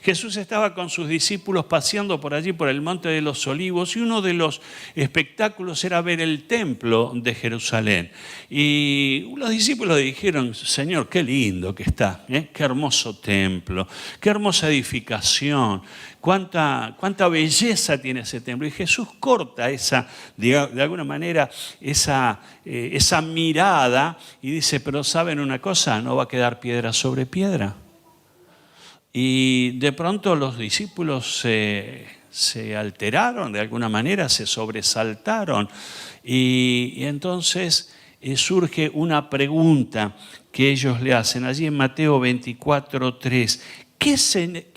Jesús estaba con sus discípulos paseando por allí, por el Monte de los Olivos, y uno de los espectáculos era ver el templo de Jerusalén. Y los discípulos dijeron: Señor, qué lindo que está, qué hermoso templo, qué hermosa edificación, cuánta belleza tiene ese templo. Y Jesús corta de alguna manera esa mirada y dice: pero ¿saben una cosa? No va a quedar piedra sobre piedra. Y de pronto los discípulos se alteraron de alguna manera, se sobresaltaron. Y entonces surge una pregunta que ellos le hacen allí en Mateo 24:3. ¿Qué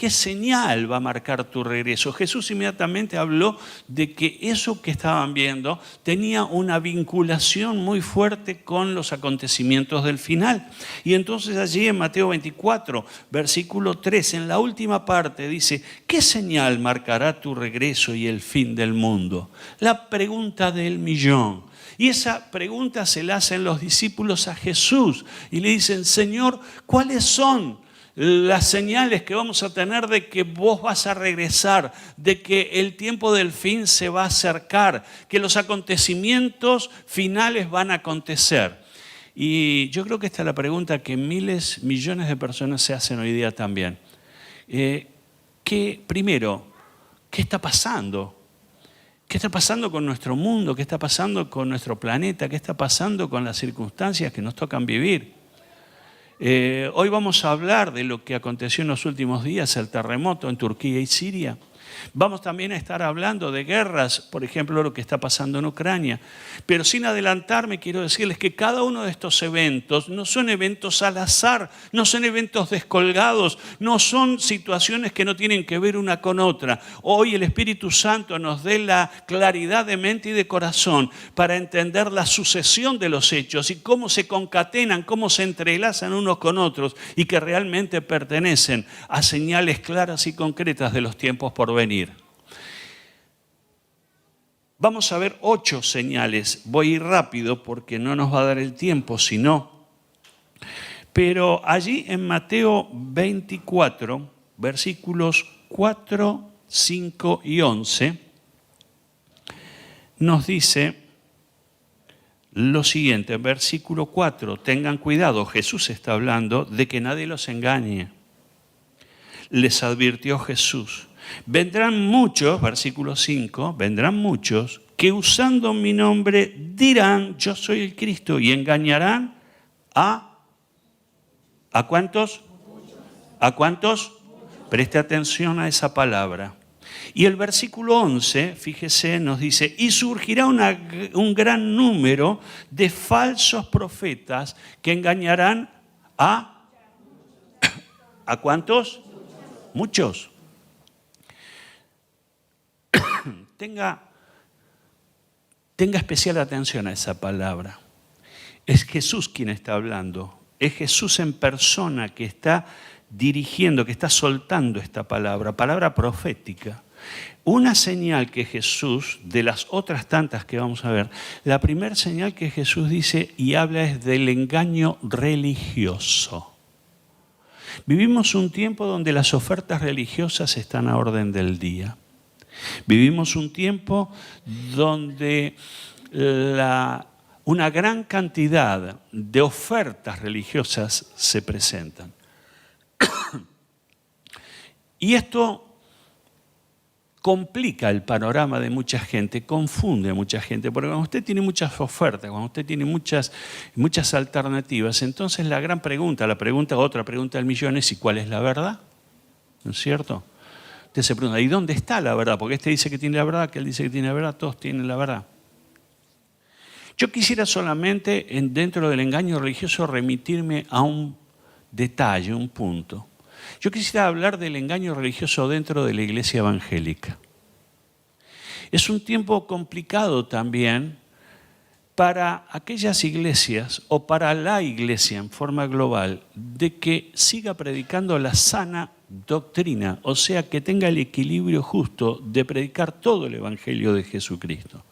señal va a marcar tu regreso? Jesús inmediatamente habló de que eso que estaban viendo tenía una vinculación muy fuerte con los acontecimientos del final. Y entonces allí en Mateo 24, versículo 3, en la última parte dice: ¿qué señal marcará tu regreso y el fin del mundo? La pregunta del millón. Y esa pregunta se la hacen los discípulos a Jesús y le dicen: Señor, ¿cuáles son las señales que vamos a tener de que vos vas a regresar, de que el tiempo del fin se va a acercar, que los acontecimientos finales van a acontecer? Y yo creo que esta es la pregunta que miles, millones de personas se hacen hoy día también. Primero, ¿qué está pasando? ¿Qué está pasando con nuestro mundo? ¿Qué está pasando con nuestro planeta? ¿Qué está pasando con las circunstancias que nos tocan vivir? Hoy vamos a hablar de lo que aconteció en los últimos días, el terremoto en Turquía y Siria. Vamos también a estar hablando de guerras, por ejemplo, lo que está pasando en Ucrania. Pero sin adelantarme, quiero decirles que cada uno de estos eventos no son eventos al azar, no son eventos descolgados, no son situaciones que no tienen que ver una con otra. Hoy el Espíritu Santo nos dé la claridad de mente y de corazón para entender la sucesión de los hechos y cómo se concatenan, cómo se entrelazan unos con otros y que realmente pertenecen a señales claras y concretas de los tiempos por venir. Vamos a ver 8 señales. Voy a ir rápido porque no nos va a dar el tiempo, si no. Pero allí en Mateo 24, versículos 4, 5 y 11, nos dice lo siguiente, en versículo 4, tengan cuidado, Jesús está hablando de que nadie los engañe. Les advirtió Jesús. Vendrán muchos, versículo 5, vendrán muchos que usando mi nombre dirán: yo soy el Cristo, y engañarán ¿a cuántos? ¿A cuántos? Preste atención a esa palabra. Y el versículo 11, fíjese, nos dice: y surgirá un gran número de falsos profetas que engañarán ¿a cuántos? Muchos. Tenga especial atención a esa palabra. Es Jesús quien está hablando. Es Jesús en persona que está dirigiendo, que está soltando esta palabra profética. Una señal que Jesús, de las otras tantas que vamos a ver, la primera señal que Jesús dice y habla es del engaño religioso. Vivimos un tiempo donde las ofertas religiosas están a orden del día. Vivimos un tiempo donde una gran cantidad de ofertas religiosas se presentan. Y esto complica el panorama de mucha gente, confunde a mucha gente, porque cuando usted tiene muchas ofertas, cuando usted tiene muchas alternativas, entonces otra pregunta del millón es: ¿y cuál es la verdad? ¿No es cierto? Usted se pregunta: ¿y dónde está la verdad? Porque este dice que tiene la verdad, aquel dice que tiene la verdad, todos tienen la verdad. Yo quisiera solamente, dentro del engaño religioso, remitirme a un detalle, un punto. Yo quisiera hablar del engaño religioso dentro de la iglesia evangélica. Es un tiempo complicado también para aquellas iglesias o para la iglesia en forma global de que siga predicando la sana doctrina, o sea, que tenga el equilibrio justo de predicar todo el evangelio de Jesucristo.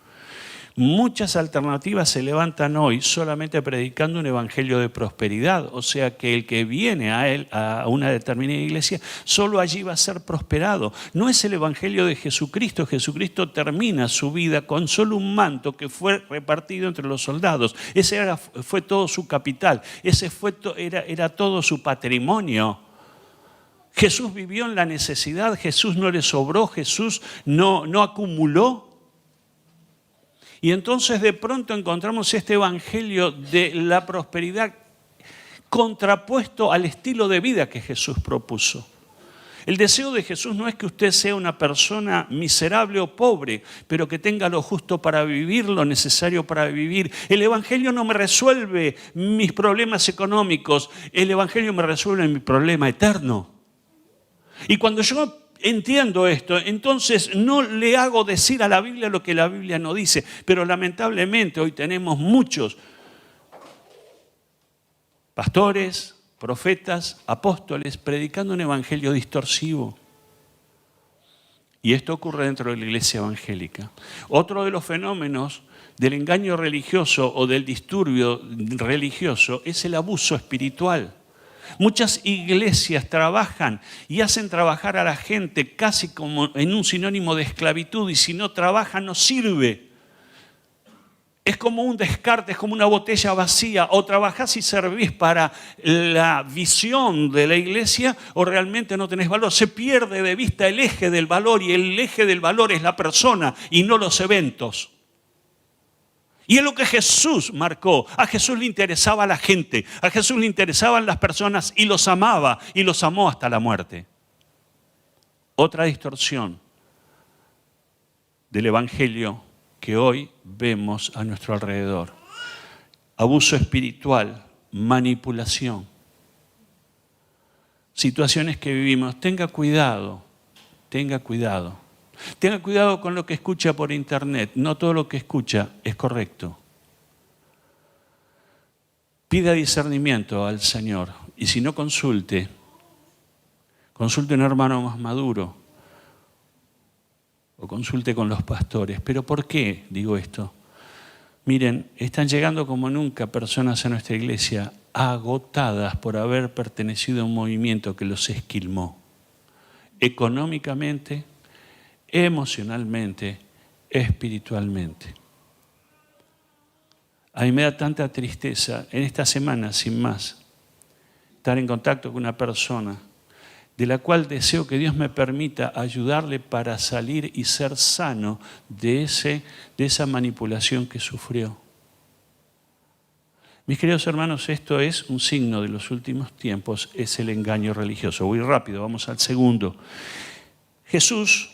Muchas alternativas se levantan hoy solamente predicando un evangelio de prosperidad. O sea que el que viene a una determinada iglesia, solo allí va a ser prosperado. No es el evangelio de Jesucristo. Jesucristo termina su vida con solo un manto que fue repartido entre los soldados. Ese fue todo su capital. Ese era todo su patrimonio. Jesús vivió en la necesidad. Jesús no le sobró. Jesús no acumuló. Y entonces de pronto encontramos este evangelio de la prosperidad contrapuesto al estilo de vida que Jesús propuso. El deseo de Jesús no es que usted sea una persona miserable o pobre, pero que tenga lo justo para vivir, lo necesario para vivir. El evangelio no me resuelve mis problemas económicos, el evangelio me resuelve mi problema eterno. Y cuando yo entiendo esto, entonces no le hago decir a la Biblia lo que la Biblia no dice, pero lamentablemente hoy tenemos muchos pastores, profetas, apóstoles predicando un evangelio distorsivo. Y esto ocurre dentro de la iglesia evangélica. Otro de los fenómenos del engaño religioso o del disturbio religioso es el abuso espiritual. Muchas iglesias trabajan y hacen trabajar a la gente casi como en un sinónimo de esclavitud, y si no trabaja no sirve. Es como un descarte, es como una botella vacía. O trabajás y servís para la visión de la iglesia o realmente no tenés valor. Se pierde de vista el eje del valor, y el eje del valor es la persona y no los eventos. Y es lo que Jesús marcó. A Jesús le interesaba la gente, a Jesús le interesaban las personas y los amaba y los amó hasta la muerte. Otra distorsión del evangelio que hoy vemos a nuestro alrededor. Abuso espiritual, manipulación. Situaciones que vivimos. Tenga cuidado, tenga cuidado. Tenga cuidado con lo que escucha por internet. No todo lo que escucha es correcto. Pida discernimiento al Señor. Y si no, consulte a un hermano más maduro. O consulte con los pastores. ¿Pero por qué digo esto? Miren, están llegando como nunca personas a nuestra iglesia agotadas por haber pertenecido a un movimiento que los esquilmó. Económicamente, emocionalmente, espiritualmente. A mí me da tanta tristeza en esta semana, sin más, estar en contacto con una persona de la cual deseo que Dios me permita ayudarle para salir y ser sano de esa manipulación que sufrió. Mis queridos hermanos, esto es un signo de los últimos tiempos, es el engaño religioso. Voy rápido, vamos al segundo. Jesús,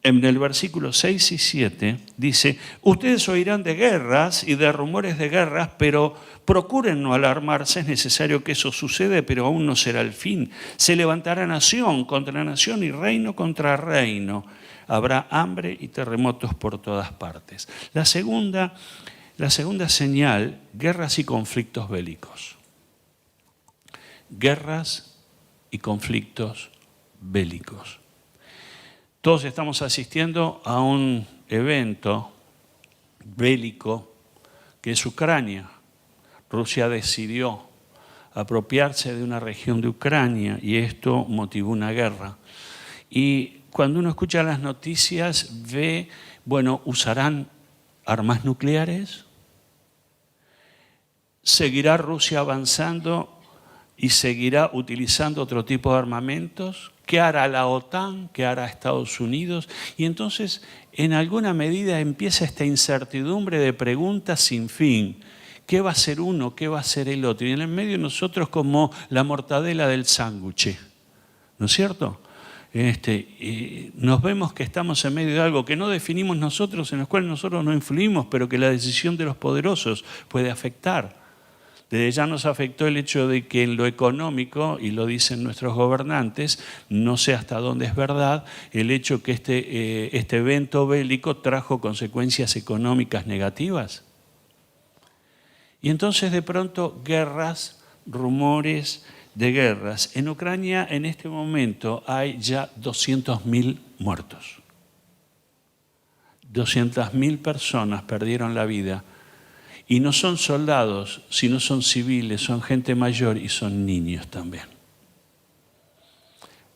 en el versículo 6 y 7, dice: ustedes oirán de guerras y de rumores de guerras, pero procuren no alarmarse, es necesario que eso suceda, pero aún no será el fin. Se levantará nación contra nación y reino contra reino. Habrá hambre y terremotos por todas partes. La segunda señal, guerras y conflictos bélicos. Guerras y conflictos bélicos. Todos estamos asistiendo a un evento bélico que es Ucrania. Rusia decidió apropiarse de una región de Ucrania y esto motivó una guerra. Y cuando uno escucha las noticias ve, ¿usarán armas nucleares? ¿Seguirá Rusia avanzando y seguirá utilizando otro tipo de armamentos? ¿Qué hará la OTAN? ¿Qué hará Estados Unidos? Y entonces, en alguna medida, empieza esta incertidumbre de preguntas sin fin. ¿Qué va a hacer uno? ¿Qué va a hacer el otro? Y en el medio nosotros como la mortadela del sándwich, ¿no es cierto? Nos vemos que estamos en medio de algo que no definimos nosotros, en el cual nosotros no influimos, pero que la decisión de los poderosos puede afectar. Desde ya nos afectó el hecho de que en lo económico, y lo dicen nuestros gobernantes, no sé hasta dónde es verdad, el hecho que este evento bélico trajo consecuencias económicas negativas. Y entonces de pronto guerras, rumores de guerras. En Ucrania en este momento hay ya 200.000 muertos. 200.000 personas perdieron la vida. Y no son soldados, sino son civiles, son gente mayor y son niños también.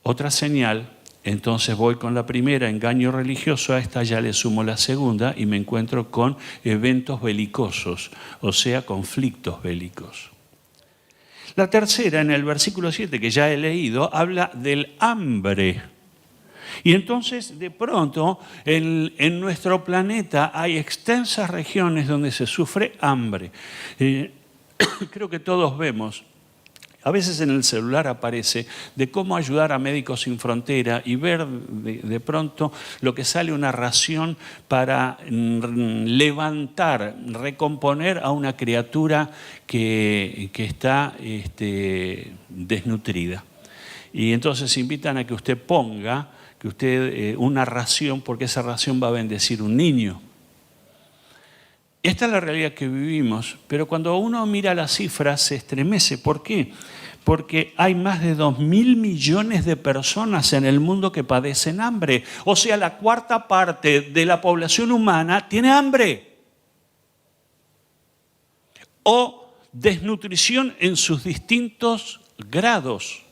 Otra señal, entonces voy con la primera, engaño religioso, a esta ya le sumo la segunda y me encuentro con eventos belicosos, o sea, conflictos bélicos. La tercera, en el versículo 7 que ya he leído, habla del hambre. Y entonces, de pronto, en nuestro planeta hay extensas regiones donde se sufre hambre. Creo que todos vemos, a veces en el celular aparece, de cómo ayudar a Médicos Sin Frontera y ver de pronto lo que sale una ración para levantar, recomponer a una criatura que está desnutrida. Y entonces invitan a que usted ponga una ración, porque esa ración va a bendecir un niño. Esta es la realidad que vivimos, pero cuando uno mira las cifras se estremece. ¿Por qué? Porque hay más de 2.000 millones de personas en el mundo que padecen hambre. O sea, la cuarta parte de la población humana tiene hambre. O desnutrición en sus distintos grados.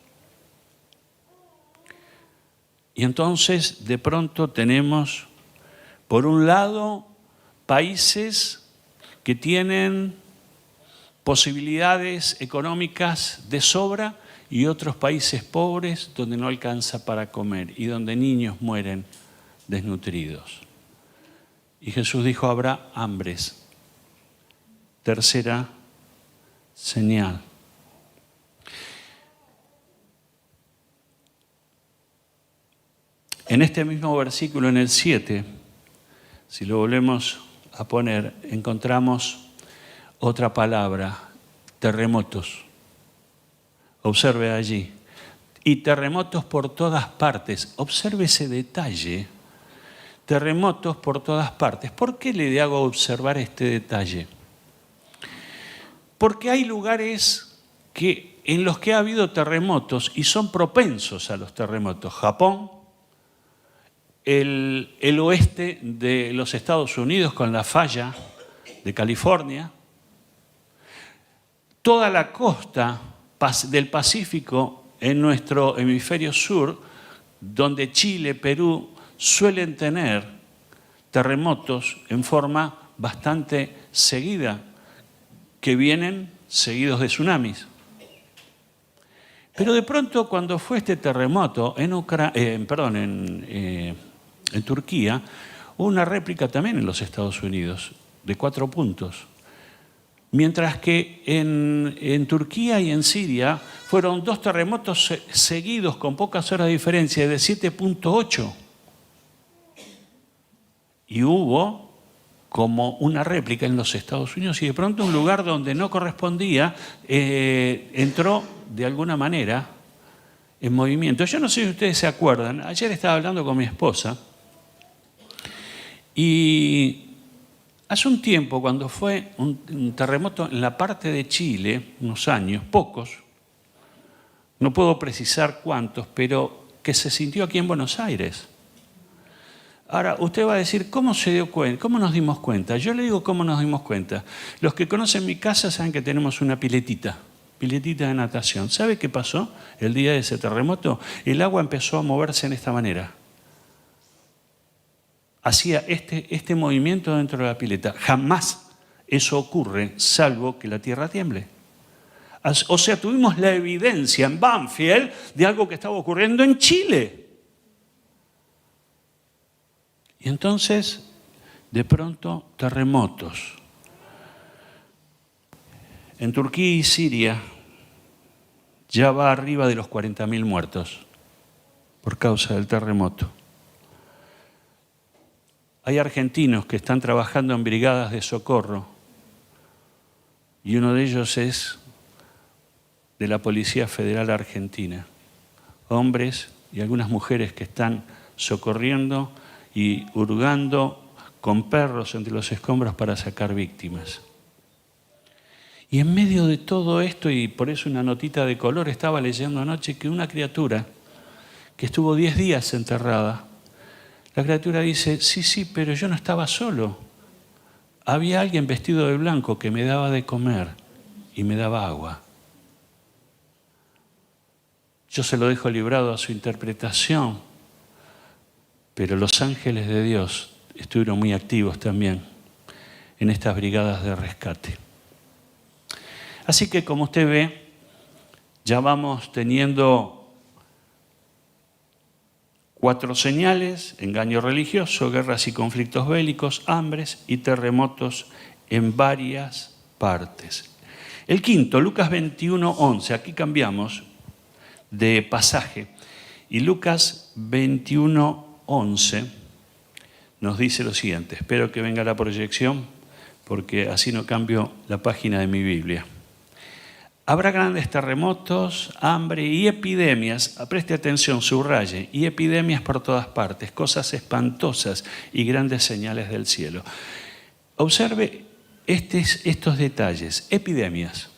Y entonces, de pronto tenemos, por un lado, países que tienen posibilidades económicas de sobra y otros países pobres donde no alcanza para comer y donde niños mueren desnutridos. Y Jesús dijo, habrá hambres. Tercera señal. En este mismo versículo, en el 7, si lo volvemos a poner, encontramos otra palabra, terremotos. Observe allí. Y terremotos por todas partes. Observe ese detalle. Terremotos por todas partes. ¿Por qué le hago observar este detalle? Porque hay lugares en los que ha habido terremotos y son propensos a los terremotos. Japón, el oeste de los Estados Unidos con la falla de California, toda la costa del Pacífico en nuestro hemisferio sur, donde Chile, Perú suelen tener terremotos en forma bastante seguida, que vienen seguidos de tsunamis. Pero de pronto, cuando fue este terremoto en Turquía, hubo una réplica también en los Estados Unidos, de 4 puntos. Mientras que en Turquía y en Siria fueron 2 terremotos seguidos con pocas horas de diferencia de 7.8. Y hubo como una réplica en los Estados Unidos y de pronto un lugar donde no correspondía entró de alguna manera en movimiento. Yo no sé si ustedes se acuerdan, ayer estaba hablando con mi esposa y hace un tiempo, cuando fue un terremoto en la parte de Chile, unos años, pocos, no puedo precisar cuántos, pero que se sintió aquí en Buenos Aires. Ahora, usted va a decir, ¿cómo se dio cuenta? ¿Cómo nos dimos cuenta? Yo le digo cómo nos dimos cuenta. Los que conocen mi casa saben que tenemos una piletita de natación. ¿Sabe qué pasó el día de ese terremoto? El agua empezó a moverse en esta manera. Hacía este movimiento dentro de la pileta. Jamás eso ocurre, salvo que la tierra tiemble. O sea, tuvimos la evidencia en Banfield de algo que estaba ocurriendo en Chile. Y entonces, de pronto, terremotos. En Turquía y Siria ya va arriba de los 40.000 muertos por causa del terremoto. Hay argentinos que están trabajando en brigadas de socorro y uno de ellos es de la Policía Federal Argentina. Hombres y algunas mujeres que están socorriendo y hurgando con perros entre los escombros para sacar víctimas. Y en medio de todo esto, y por eso una notita de color, estaba leyendo anoche que una criatura que estuvo 10 días enterrada, La criatura dice, sí, pero yo no estaba solo. Había alguien vestido de blanco que me daba de comer y me daba agua. Yo se lo dejo librado a su interpretación, pero los ángeles de Dios estuvieron muy activos también en estas brigadas de rescate. Así que, como usted ve, ya vamos teniendo 4 señales: engaño religioso, guerras y conflictos bélicos, hambres y terremotos en varias partes. El quinto, Lucas 21:11. Aquí cambiamos de pasaje. Y Lucas 21:11 nos dice lo siguiente. Espero que venga la proyección, porque así no cambio la página de mi Biblia. Habrá grandes terremotos, hambre y epidemias. Preste atención, subraye. Y epidemias por todas partes, cosas espantosas y grandes señales del cielo. Observe estos detalles. Epidemias.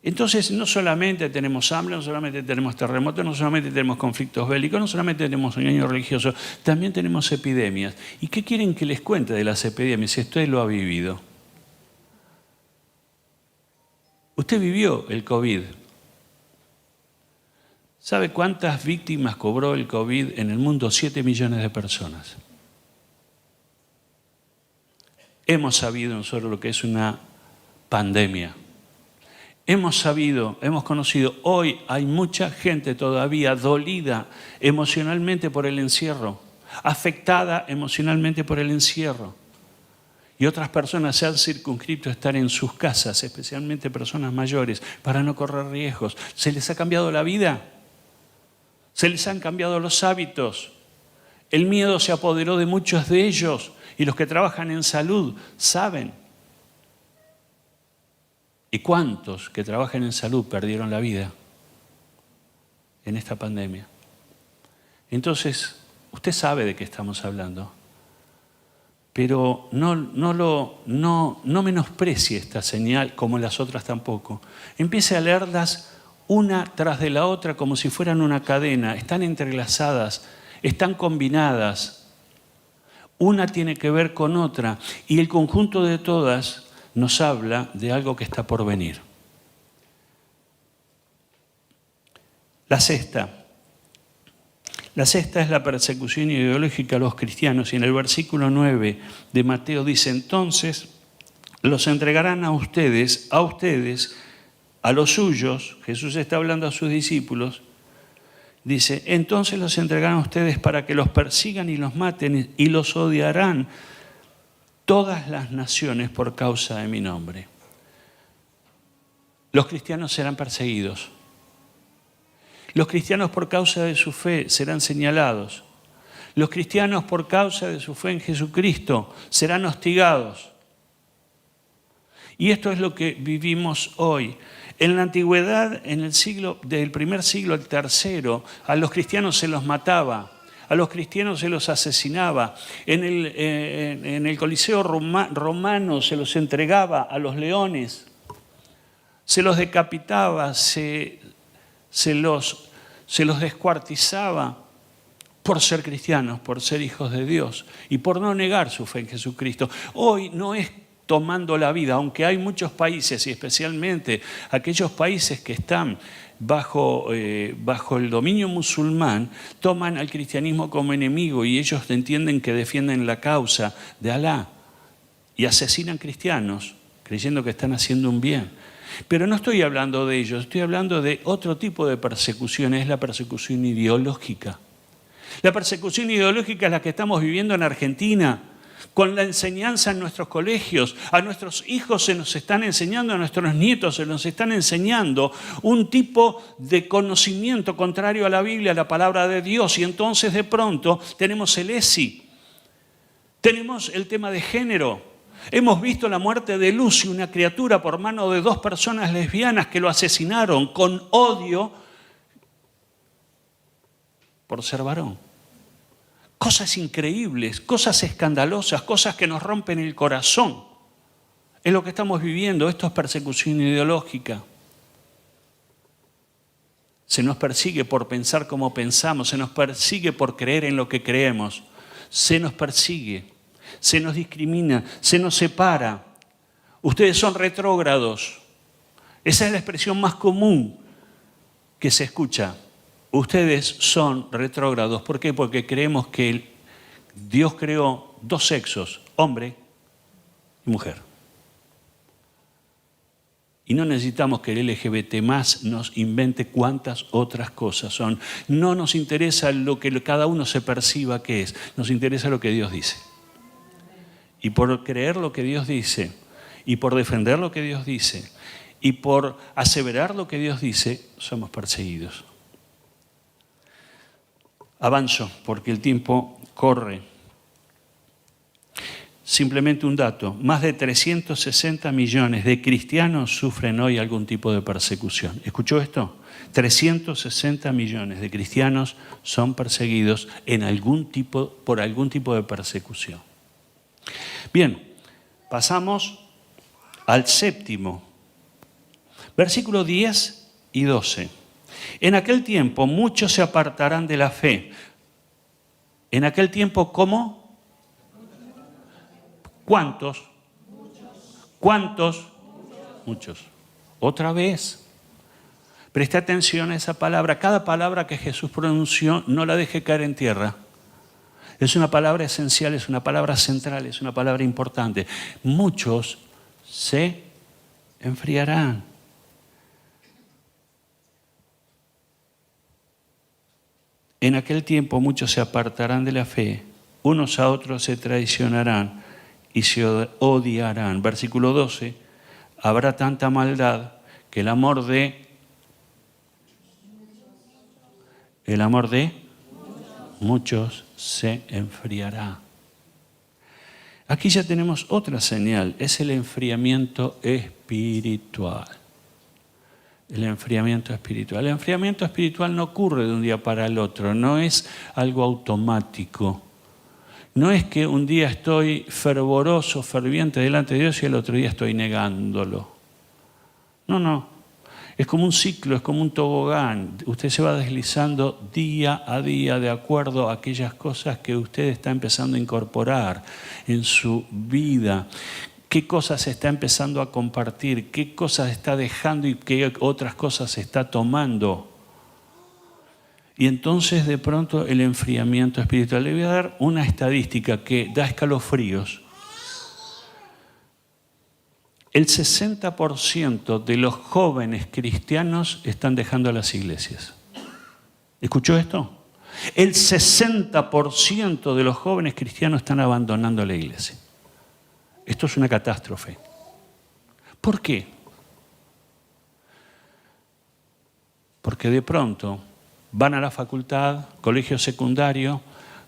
Entonces, no solamente tenemos hambre, no solamente tenemos terremotos, no solamente tenemos conflictos bélicos, no solamente tenemos engaño religioso, también tenemos epidemias. ¿Y qué quieren que les cuente de las epidemias si usted lo ha vivido? Usted vivió el COVID. ¿Sabe cuántas víctimas cobró el COVID en el mundo? 7 millones de personas. Hemos sabido nosotros lo que es una pandemia. Hemos sabido, hemos conocido, hoy hay mucha gente todavía dolida emocionalmente por el encierro, afectada emocionalmente por el encierro. Y otras personas se han circunscrito a estar en sus casas, especialmente personas mayores, para no correr riesgos. Se les ha cambiado la vida, se les han cambiado los hábitos. El miedo se apoderó de muchos de ellos y los que trabajan en salud saben. ¿Y cuántos que trabajan en salud perdieron la vida en esta pandemia? Entonces, usted sabe de qué estamos hablando. Pero no menosprecie esta señal, como las otras tampoco. Empiece a leerlas una tras de la otra como si fueran una cadena. Están entrelazadas, están combinadas. Una tiene que ver con otra y el conjunto de todas nos habla de algo que está por venir. La sexta es la persecución ideológica a los cristianos. Y en el versículo 9 de Mateo dice, entonces los entregarán a ustedes, a los suyos. Jesús está hablando a sus discípulos. Dice, entonces los entregarán a ustedes para que los persigan y los maten y los odiarán todas las naciones por causa de mi nombre. Los cristianos serán perseguidos. Los cristianos por causa de su fe serán señalados. Los cristianos por causa de su fe en Jesucristo serán hostigados. Y esto es lo que vivimos hoy. En la antigüedad, del primer siglo al tercero, a los cristianos se los mataba, a los cristianos se los asesinaba. En el Coliseo romano se los entregaba a los leones, se los decapitaba, se los descuartizaba por ser cristianos, por ser hijos de Dios y por no negar su fe en Jesucristo. Hoy no es tomando la vida, aunque hay muchos países y especialmente aquellos países que están bajo el dominio musulmán, toman al cristianismo como enemigo y ellos entienden que defienden la causa de Alá y asesinan cristianos creyendo que están haciendo un bien. Pero no estoy hablando de ellos, estoy hablando de otro tipo de persecución, es la persecución ideológica. La persecución ideológica es la que estamos viviendo en Argentina, con la enseñanza en nuestros colegios. A nuestros hijos se nos están enseñando, a nuestros nietos se nos están enseñando un tipo de conocimiento contrario a la Biblia, a la palabra de Dios. Y entonces de pronto tenemos el ESI, tenemos el tema de género. Hemos visto la muerte de Lucy, una criatura por mano de 2 personas lesbianas que lo asesinaron con odio por ser varón. Cosas increíbles, cosas escandalosas, cosas que nos rompen el corazón. Es lo que estamos viviendo, esto es persecución ideológica. Se nos persigue por pensar como pensamos, se nos persigue por creer en lo que creemos, se nos persigue, se nos discrimina, se nos separa. Ustedes son retrógrados. Esa es la expresión más común que se escucha. Ustedes son retrógrados. ¿Por qué? Porque creemos que Dios creó dos sexos, hombre y mujer. Y no necesitamos que el LGBT+ nos invente cuántas otras cosas son. No nos interesa lo que cada uno se perciba que es, nos interesa lo que Dios dice. Y por creer lo que Dios dice, y por defender lo que Dios dice, y por aseverar lo que Dios dice, somos perseguidos. Avanzo, porque el tiempo corre. Simplemente un dato, más de 360 millones de cristianos sufren hoy algún tipo de persecución. ¿Escuchó esto? 360 millones de cristianos son perseguidos por algún tipo de persecución. Bien, pasamos al séptimo. Versículos 10 y 12. En aquel tiempo muchos se apartarán de la fe. En aquel tiempo, ¿cómo? ¿Cuántos? ¿Cuántos? Muchos. Otra vez. Presta atención a esa palabra. Cada palabra que Jesús pronunció, no la deje caer en tierra. Es una palabra esencial, es una palabra central, es una palabra importante. Muchos se enfriarán. En aquel tiempo muchos se apartarán de la fe, unos a otros se traicionarán y se odiarán. Versículo 12, habrá tanta maldad que el amor de muchos se enfriará. Aquí ya tenemos otra señal, es el enfriamiento espiritual. El enfriamiento espiritual. El enfriamiento espiritual no ocurre de un día para el otro, no es algo automático. No es que un día estoy fervoroso, ferviente delante de Dios y el otro día estoy negándolo. No. Es como un ciclo, es como un tobogán. Usted se va deslizando día a día de acuerdo a aquellas cosas que usted está empezando a incorporar en su vida. ¿Qué cosas está empezando a compartir? ¿Qué cosas está dejando y qué otras cosas está tomando? Y entonces de pronto el enfriamiento espiritual. Le voy a dar una estadística que da escalofríos. El 60% de los jóvenes cristianos están dejando las iglesias. ¿Escuchó esto? El 60% de los jóvenes cristianos están abandonando la iglesia. Esto es una catástrofe. ¿Por qué? Porque de pronto van a la facultad, colegio secundario,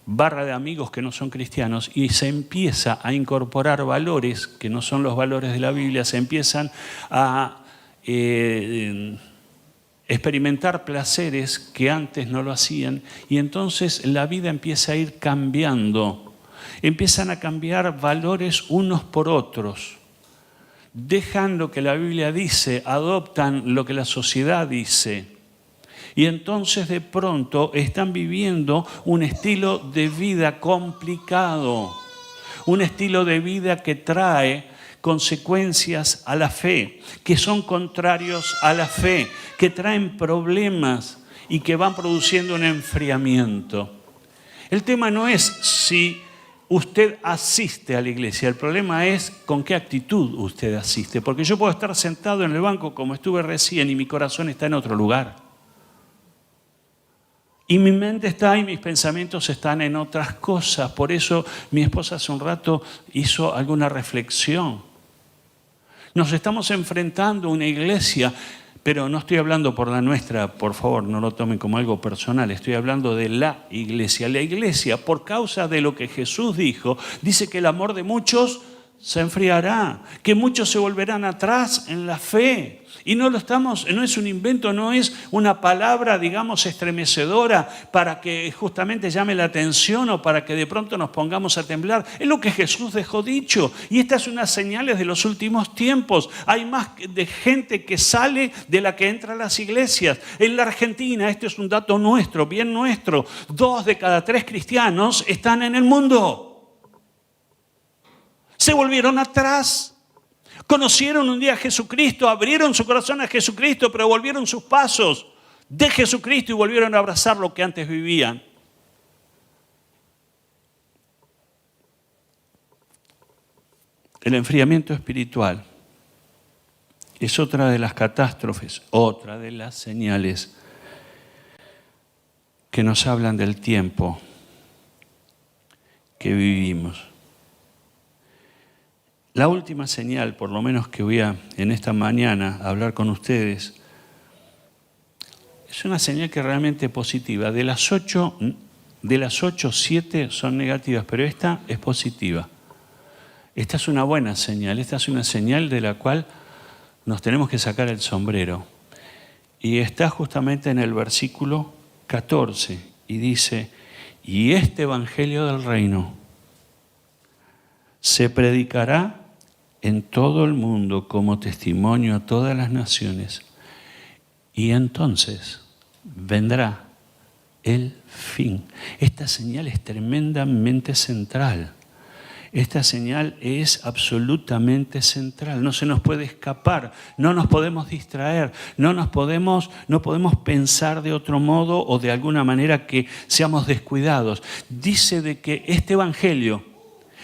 barra de amigos que no son cristianos y se empieza a incorporar valores que no son los valores de la Biblia, se empiezan a experimentar placeres que antes no lo hacían y entonces la vida empieza a ir cambiando. Empiezan a cambiar valores unos por otros. Dejan lo que la Biblia dice, adoptan lo que la sociedad dice. Y entonces de pronto están viviendo un estilo de vida complicado. Un estilo de vida que trae consecuencias a la fe, que son contrarios a la fe, que traen problemas y que van produciendo un enfriamiento. El tema no es si usted asiste a la iglesia, el problema es con qué actitud usted asiste, porque yo puedo estar sentado en el banco como estuve recién y mi corazón está en otro lugar. Y mi mente está y mis pensamientos están en otras cosas. Por eso mi esposa hace un rato hizo alguna reflexión. Nos estamos enfrentando a una iglesia, pero no estoy hablando por la nuestra, por favor, no lo tomen como algo personal. Estoy hablando de la iglesia. La iglesia, por causa de lo que Jesús dijo, dice que el amor de muchos se enfriará, que muchos se volverán atrás en la fe. Y no es un invento, no es una palabra, digamos, estremecedora para que justamente llame la atención o para que de pronto nos pongamos a temblar. Es lo que Jesús dejó dicho. Y estas son unas señales de los últimos tiempos. Hay más de gente que sale de la que entra a las iglesias. En la Argentina, este es un dato nuestro, bien nuestro, 2 de cada 3 cristianos están en el mundo. Se volvieron atrás. Conocieron un día a Jesucristo, abrieron su corazón a Jesucristo, pero volvieron sus pasos de Jesucristo y volvieron a abrazar lo que antes vivían. El enfriamiento espiritual es otra de las catástrofes, otra de las señales que nos hablan del tiempo que vivimos. La última señal, por lo menos que voy en esta mañana a hablar con ustedes, es una señal que realmente es positiva. De las 8, 7 son negativas, pero esta es positiva. Esta es una buena señal, esta es una señal de la cual nos tenemos que sacar el sombrero. Y está justamente en el versículo 14 y dice, y este evangelio del reino se predicará en todo el mundo como testimonio a todas las naciones. Y entonces vendrá el fin. Esta señal es tremendamente central. Esta señal es absolutamente central. No se nos puede escapar. No nos podemos distraer. No podemos pensar de otro modo o de alguna manera que seamos descuidados. Dice de que este evangelio,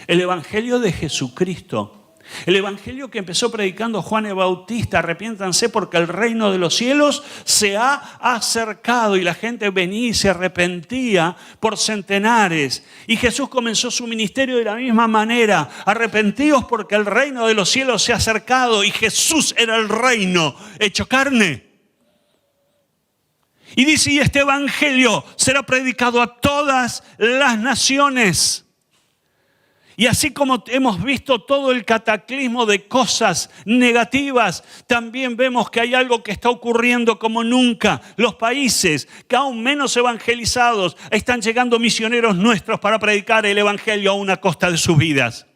el evangelio de Jesucristo, el evangelio que empezó predicando Juan el Bautista, arrepiéntanse porque el reino de los cielos se ha acercado, y la gente venía y se arrepentía por centenares. Y Jesús comenzó su ministerio de la misma manera: arrepentíos porque el reino de los cielos se ha acercado. Y Jesús era el reino hecho carne. Y dice, y este evangelio será predicado a todas las naciones. Y así como hemos visto todo el cataclismo de cosas negativas, también vemos que hay algo que está ocurriendo como nunca. Los países que aún menos evangelizados están llegando misioneros nuestros para predicar el evangelio aún a costa de sus vidas.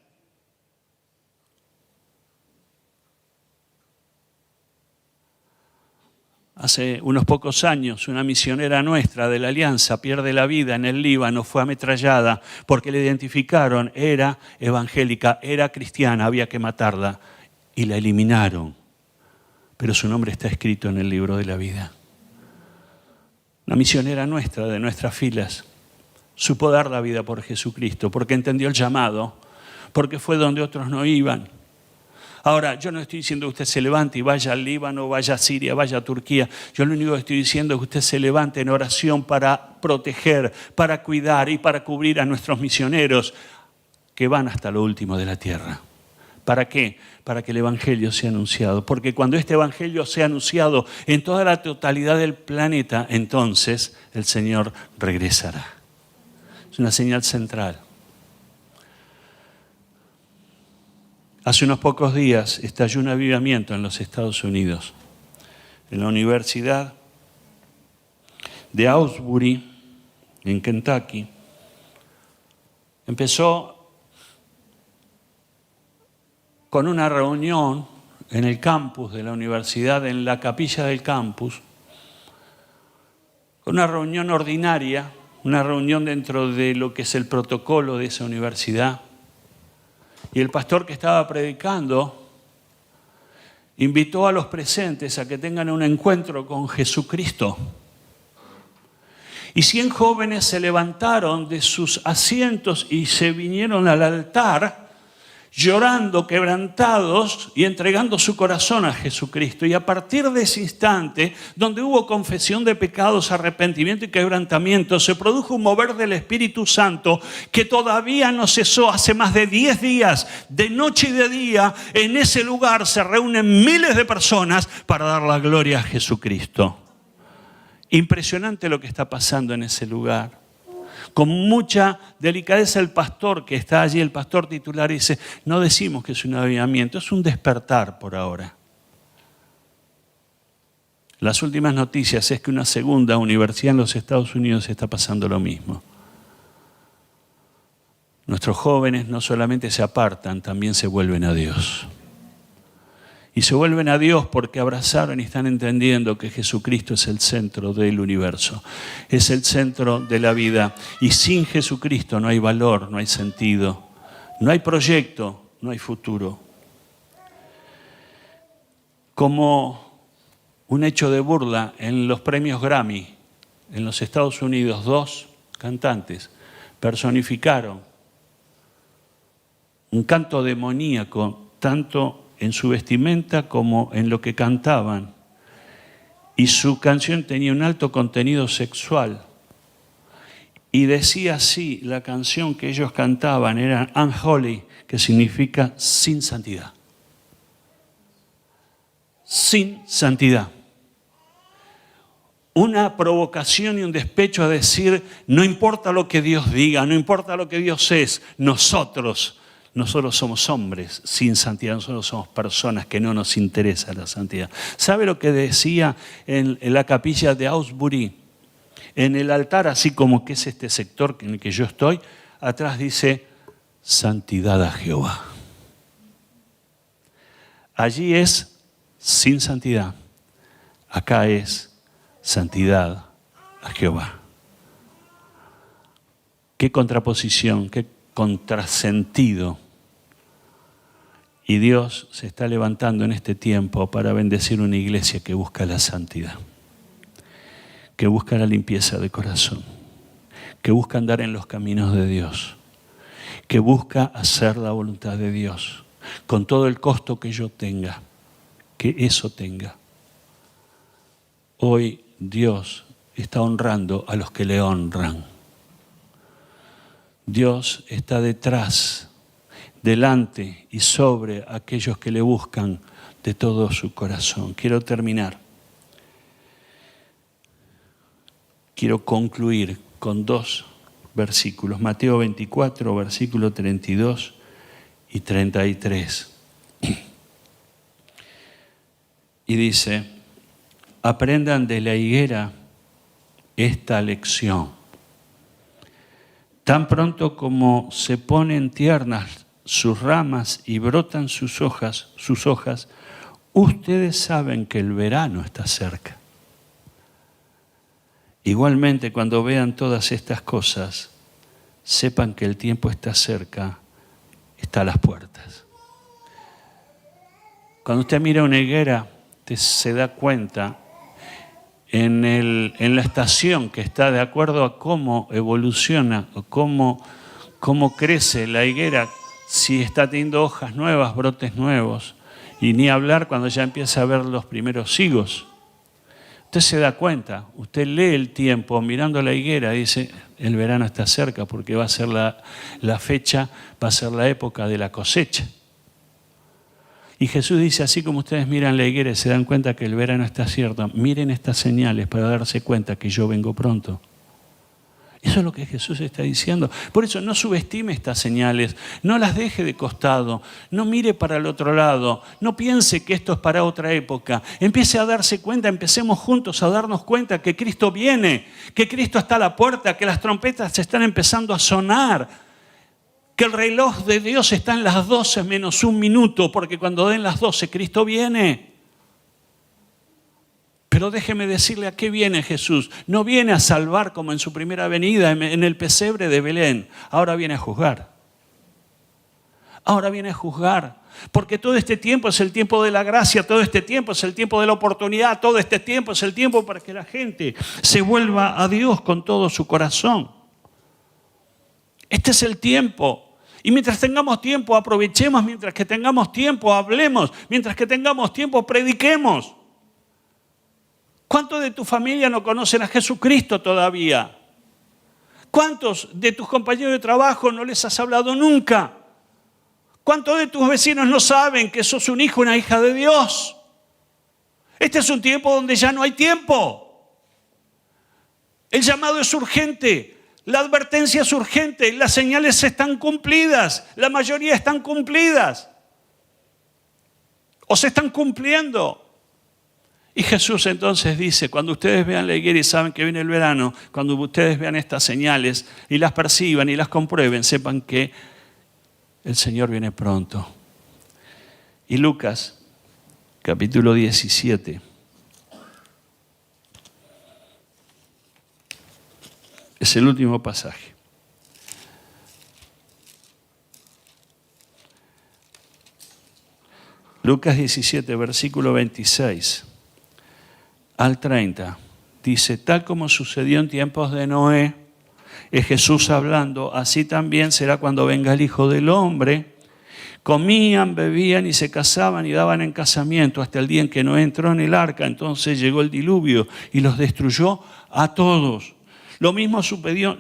Hace unos pocos años, una misionera nuestra de la Alianza pierde la vida en el Líbano, fue ametrallada porque la identificaron, era evangélica, era cristiana, había que matarla y la eliminaron. Pero su nombre está escrito en el libro de la vida. Una misionera nuestra, de nuestras filas, supo dar la vida por Jesucristo porque entendió el llamado, porque fue donde otros no iban. Ahora, yo no estoy diciendo que usted se levante y vaya al Líbano, vaya a Siria, vaya a Turquía. Yo lo único que estoy diciendo es que usted se levante en oración para proteger, para cuidar y para cubrir a nuestros misioneros que van hasta lo último de la tierra. ¿Para qué? Para que el evangelio sea anunciado. Porque cuando este evangelio sea anunciado en toda la totalidad del planeta, entonces el Señor regresará. Es una señal central. Hace unos pocos días estalló un avivamiento en los Estados Unidos, en la Universidad de Asbury, en Kentucky. Empezó con una reunión en el campus de la universidad, en la capilla del campus, una reunión ordinaria, una reunión dentro de lo que es el protocolo de esa universidad. Y el pastor que estaba predicando invitó a los presentes a que tengan un encuentro con Jesucristo. Y 100 jóvenes se levantaron de sus asientos y se vinieron al altar llorando, quebrantados y entregando su corazón a Jesucristo. Y a partir de ese instante, donde hubo confesión de pecados, arrepentimiento y quebrantamiento, se produjo un mover del Espíritu Santo que todavía no cesó. Hace más de 10 días, de noche y de día, en ese lugar se reúnen miles de personas para dar la gloria a Jesucristo. Impresionante lo que está pasando en ese lugar. Con mucha delicadeza el pastor que está allí, el pastor titular, dice, no decimos que es un avivamiento, es un despertar por ahora. Las últimas noticias es que una segunda universidad en los Estados Unidos está pasando lo mismo. Nuestros jóvenes no solamente se apartan, también se vuelven a Dios. Y se vuelven a Dios porque abrazaron y están entendiendo que Jesucristo es el centro del universo. Es el centro de la vida. Y sin Jesucristo no hay valor, no hay sentido, no hay proyecto, no hay futuro. Como un hecho de burla, en los premios Grammy, en los Estados Unidos, 2 cantantes personificaron un canto demoníaco, tanto en su vestimenta como en lo que cantaban. Y su canción tenía un alto contenido sexual. Y decía así, la canción que ellos cantaban era Unholy, que significa sin santidad. Sin santidad. Una provocación y un despecho a decir, no importa lo que Dios diga, no importa lo que Dios es, nosotros somos hombres sin santidad, nosotros somos personas que no nos interesa la santidad. ¿Sabe lo que decía en la capilla de Augsburg? En el altar, así como que es este sector en el que yo estoy, atrás dice, santidad a Jehová. Allí es sin santidad, acá es santidad a Jehová. Qué contraposición, qué contrasentido. Y Dios se está levantando en este tiempo para bendecir una iglesia que busca la santidad, que busca la limpieza de corazón, que busca andar en los caminos de Dios, que busca hacer la voluntad de Dios, con todo el costo que yo tenga, que eso tenga. Hoy Dios está honrando a los que le honran. Dios está detrás, delante y sobre aquellos que le buscan de todo su corazón. Quiero terminar. Quiero concluir con 2 versículos. Mateo 24, versículo 32 y 33. Y dice, aprendan de la higuera esta lección. Tan pronto como se ponen tiernas sus ramas y brotan sus hojas, ustedes saben que el verano está cerca. Igualmente, cuando vean todas estas cosas, sepan que el tiempo está cerca, está a las puertas. Cuando usted mira una higuera, usted se da cuenta en la estación que está de acuerdo a cómo evoluciona o cómo crece la higuera, si está teniendo hojas nuevas, brotes nuevos, y ni hablar cuando ya empieza a ver los primeros higos. Usted se da cuenta, usted lee el tiempo mirando la higuera y dice, el verano está cerca porque va a ser la fecha, va a ser la época de la cosecha. Y Jesús dice, así como ustedes miran la higuera y se dan cuenta que el verano está cierto, miren estas señales para darse cuenta que yo vengo pronto. Eso es lo que Jesús está diciendo. Por eso no subestime estas señales, no las deje de costado, no mire para el otro lado, no piense que esto es para otra época. Empiece a darse cuenta, empecemos juntos a darnos cuenta que Cristo viene, que Cristo está a la puerta, que las trompetas se están empezando a sonar, que el reloj de Dios está en las 12 menos 1 minuto, porque cuando den las 12 Cristo viene. Pero déjeme decirle a qué viene Jesús. No viene a salvar como en su primera venida en el pesebre de Belén. Ahora viene a juzgar. Ahora viene a juzgar. Porque todo este tiempo es el tiempo de la gracia, todo este tiempo es el tiempo de la oportunidad, todo este tiempo es el tiempo para que la gente se vuelva a Dios con todo su corazón. Este es el tiempo. Y mientras tengamos tiempo, aprovechemos. Mientras que tengamos tiempo, hablemos. Mientras que tengamos tiempo, prediquemos. ¿Cuántos de tu familia no conocen a Jesucristo todavía? ¿Cuántos de tus compañeros de trabajo no les has hablado nunca? ¿Cuántos de tus vecinos no saben que sos un hijo, una hija de Dios? Este es un tiempo donde ya no hay tiempo. El llamado es urgente. La advertencia es urgente, las señales están cumplidas, la mayoría están cumplidas o se están cumpliendo. Y Jesús entonces dice, cuando ustedes vean la higuera y saben que viene el verano, cuando ustedes vean estas señales y las perciban y las comprueben, sepan que el Señor viene pronto. Y Lucas, capítulo 17. Es el último pasaje. Lucas 17, versículo 26 al 30. Dice, tal como sucedió en tiempos de Noé, es Jesús hablando, así también será cuando venga el Hijo del Hombre. Comían, bebían y se casaban y daban en casamiento hasta el día en que Noé entró en el arca. Entonces llegó el diluvio y los destruyó a todos. Lo mismo sucedió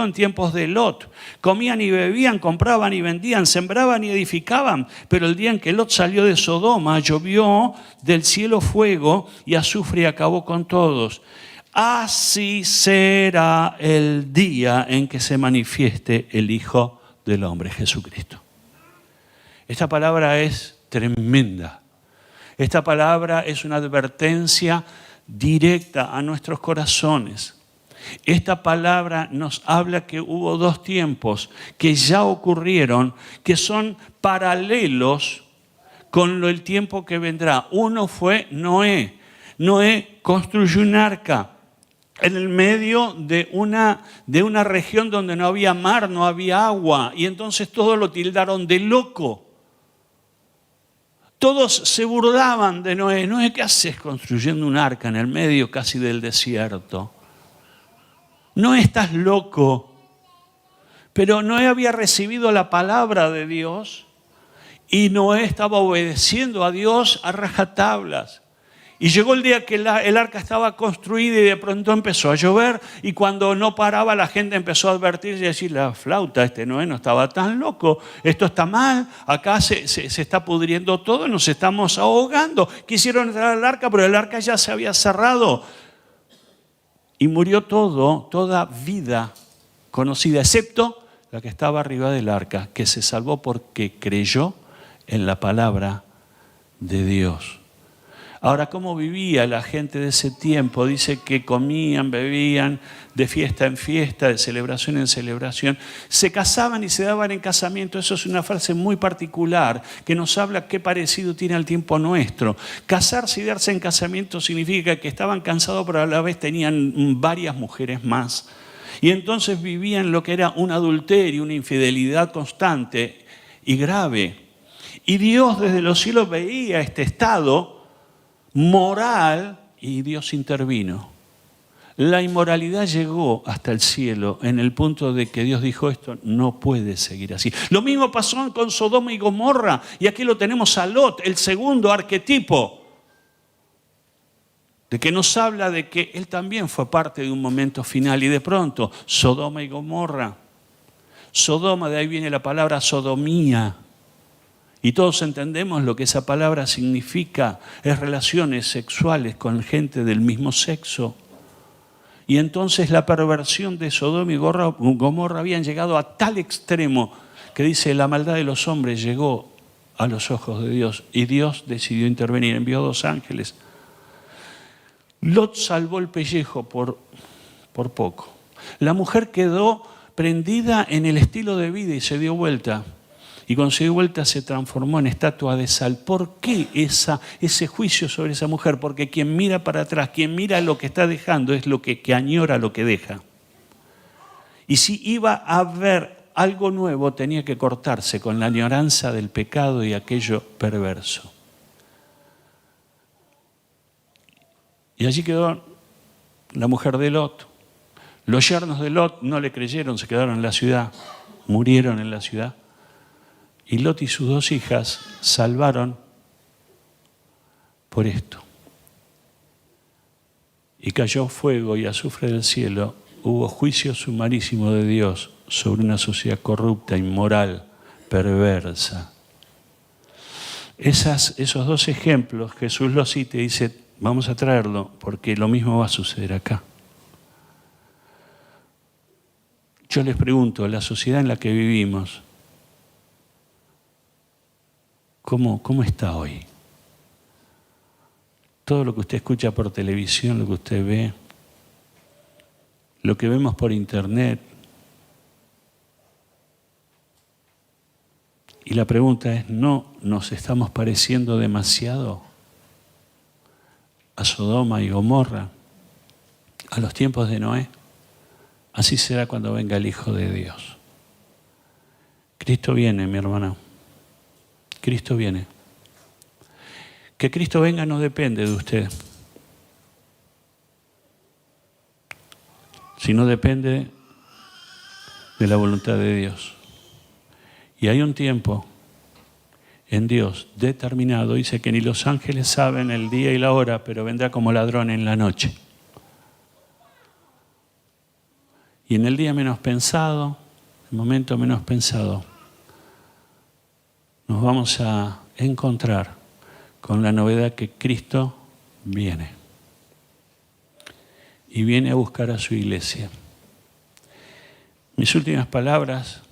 en tiempos de Lot. Comían y bebían, compraban y vendían, sembraban y edificaban. Pero el día en que Lot salió de Sodoma, llovió del cielo fuego y azufre y acabó con todos. Así será el día en que se manifieste el Hijo del Hombre, Jesucristo. Esta palabra es tremenda. Esta palabra es una advertencia directa a nuestros corazones. Esta palabra nos habla que hubo dos tiempos que ya ocurrieron, que son paralelos con el tiempo que vendrá. Uno fue Noé. Noé construyó un arca en el medio de una región donde no había mar, no había agua, y entonces todos lo tildaron de loco. Todos se burlaban de Noé. Noé, ¿qué haces construyendo un arca en el medio casi del desierto? No estás loco. Pero Noé había recibido la palabra de Dios y Noé estaba obedeciendo a Dios a rajatablas. Y llegó el día que el arca estaba construida y de pronto empezó a llover, y cuando no paraba la gente empezó a advertir y decir, la flauta, Noé no estaba tan loco, esto está mal, acá se está pudriendo todo, nos estamos ahogando. Quisieron entrar al arca, pero el arca ya se había cerrado. Y murió toda vida conocida, excepto la que estaba arriba del arca, que se salvó porque creyó en la palabra de Dios. Ahora, ¿cómo vivía la gente de ese tiempo? Dice que comían, bebían, de fiesta en fiesta, de celebración en celebración. Se casaban y se daban en casamiento. Eso es una frase muy particular que nos habla qué parecido tiene al tiempo nuestro. Casarse y darse en casamiento significa que estaban cansados, pero a la vez tenían varias mujeres más. Y entonces vivían lo que era un adulterio, una infidelidad constante y grave. Y Dios desde los cielos veía este estado moral y Dios intervino. La inmoralidad llegó hasta el cielo en el punto de que Dios dijo, esto no puede seguir así. Lo mismo pasó con Sodoma y Gomorra, y aquí lo tenemos a Lot, el segundo arquetipo, de que nos habla de que él también fue parte de un momento final, y de pronto Sodoma y Gomorra. Sodoma, de ahí viene la palabra sodomía. Y todos entendemos lo que esa palabra significa, es relaciones sexuales con gente del mismo sexo. Y entonces la perversión de Sodoma y Gomorra habían llegado a tal extremo que dice, la maldad de los hombres llegó a los ojos de Dios y Dios decidió intervenir, envió 2 ángeles. Lot salvó el pellejo por poco. La mujer quedó prendida en el estilo de vida y se dio vuelta. Y cuando se dio vuelta se transformó en estatua de sal. ¿Por qué ese juicio sobre esa mujer? Porque quien mira para atrás, quien mira lo que está dejando, es lo que añora lo que deja. Y si iba a haber algo nuevo, tenía que cortarse con la añoranza del pecado y aquello perverso. Y allí quedó la mujer de Lot. Los yernos de Lot no le creyeron, se quedaron en la ciudad, murieron en la ciudad. Y Lot y sus 2 hijas salvaron por esto. Y cayó fuego y azufre del cielo. Hubo juicio sumarísimo de Dios sobre una sociedad corrupta, inmoral, perversa. Esos 2 ejemplos Jesús los cita y dice, vamos a traerlo porque lo mismo va a suceder acá. Yo les pregunto, la sociedad en la que vivimos, ¿cómo está hoy? Todo lo que usted escucha por televisión, lo que usted ve, lo que vemos por internet. Y la pregunta es, ¿no nos estamos pareciendo demasiado a Sodoma y Gomorra, a los tiempos de Noé? Así será cuando venga el Hijo de Dios. Cristo viene, mi hermana. Cristo viene. Que Cristo venga no depende de usted, sino depende de la voluntad de Dios. Y hay un tiempo en Dios determinado, dice que ni los ángeles saben el día y la hora, pero vendrá como ladrón en la noche. Y en el día menos pensado, el momento menos pensado, nos vamos a encontrar con la novedad que Cristo viene. Y viene a buscar a su iglesia. Mis últimas palabras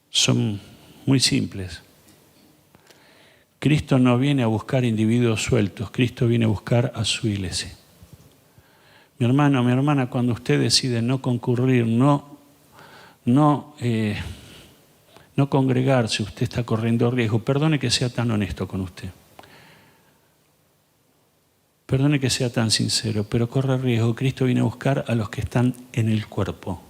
son muy simples. Cristo no viene a buscar individuos sueltos, Cristo viene a buscar a su iglesia. Mi hermano, mi hermana, cuando usted decide no concurrir, no congregarse, usted está corriendo riesgo. Perdone que sea tan honesto con usted. Perdone que sea tan sincero, pero corre riesgo. Cristo viene a buscar a los que están en el cuerpo.